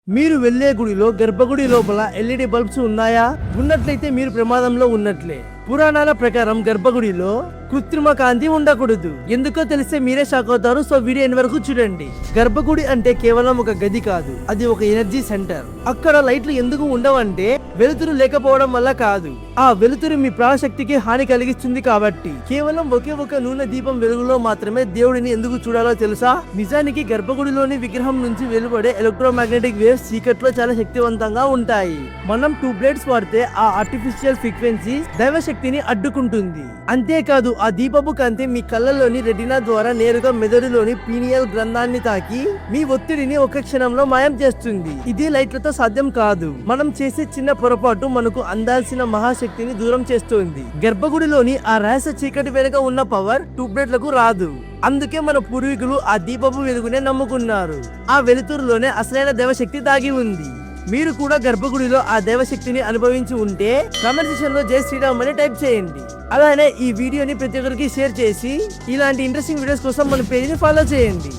మీరు వెళ్లే గుడిలో గర్భగుడి లోపల ఎల్ఈడి బల్బ్స్ ఉన్నాయా? ఉన్నట్లయితే మీరు ప్రమాదంలో ఉన్నట్లే. పురాణాల ప్రకారం గర్భగుడిలో కృత్రిమ కాంతి ఉండకూడదు. ఎందుకో తెలిస్తే మీరే షాక్ అవుతారు. సో వీడియో ఎన్ని వరకు చూడండి. గర్భగుడి అంటే కేవలం ఒక గది కాదు, అది ఒక ఎనర్జీ సెంటర్. అక్కడ లైట్లు ఎందుకు ఉండవంటే వెలుతురు లేకపోవడం వల్ల కాదు, ఆ వెలుతురు మీ ప్రాణశక్తికి హాని కలిగిస్తుంది కాబట్టి. కేవలం ఒకే ఒక నూనె దీపం వెలుగులో మాత్రమే దేవుడిని ఎందుకు చూడాలో తెలుసా? నిజానికి గర్భగుడిలోని విగ్రహం నుంచి వెలువడే ఎలక్ట్రోమాగ్నెటిక్ వేవ్స్ చీకట్లో చాలా శక్తివంతంగా ఉంటాయి. మనం ట్యూబ్లైట్స్ వాడితే ఆ ఆర్టిఫిషియల్ ఫ్రీక్వెన్సీ దైవశక్తిని అడ్డుకుంటుంది. అంతేకాదు ఆ దీపపు కాంతి మీ కళ్ళలోని రెటినా ద్వారా నేరుగా మెదడులోని పీనియల్ గ్రంథాన్ని తాకి మీ ఒత్తిడిని ఒక క్షణంలో మాయం చేస్తుంది. ఇది లైట్లతో సాధ్యం కాదు. మనం చేసే చిన్న పొరపాటు మనకు అందాల్సిన మహాశక్తిని దూరం చేస్తుంది. గర్భగుడిలోని ఆ రహస్య చీకటి వెనుక ఉన్న పవర్ ట్యూబ్లైట్లకు రాదు. అందుకే మన పూర్వీకులు ఆ దీపపు వెలుగునే నమ్ముకున్నారు. ఆ వెలుతురులోనే అసలైన దైవశక్తి దాగి ఉంది. మీరు కూడా గర్భగుడిలో ఆ దైవశక్తిని అనుభవించి ఉంటే కామెంట్ సెక్షన్ లో జై శ్రీరామ్ అని టైప్ చేయండి. అలానే ఈ వీడియోని ప్రతి ఒక్కరికి షేర్ చేసి ఇలాంటి ఇంట్రెస్టింగ్ వీడియోస్ కోసం మన పేజ్ ని ఫాలో చేయండి.